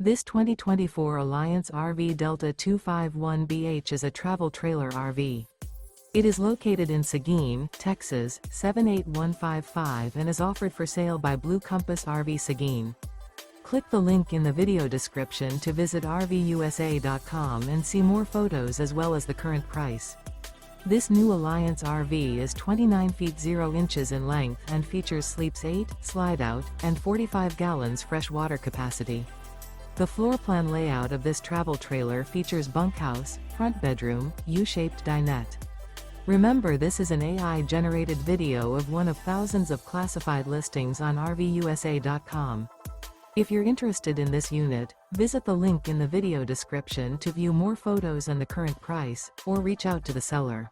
This 2024 Alliance RV Delta 251BH is a travel trailer RV. It is located in Seguin, Texas, 78155 and is offered for sale by Blue Compass RV Seguin. Click the link in the video description to visit RVUSA.com and see more photos as well as the current price. This new Alliance RV is 29 feet 0 inches in length and features sleeps 8, slide-out, and 45 gallons fresh water capacity. The floor plan layout of this travel trailer features bunkhouse, front bedroom, U-shaped dinette. Remember, this is an AI-generated video of one of thousands of classified listings on RVUSA.com. If you're interested in this unit, visit the link in the video description to view more photos and the current price, or reach out to the seller.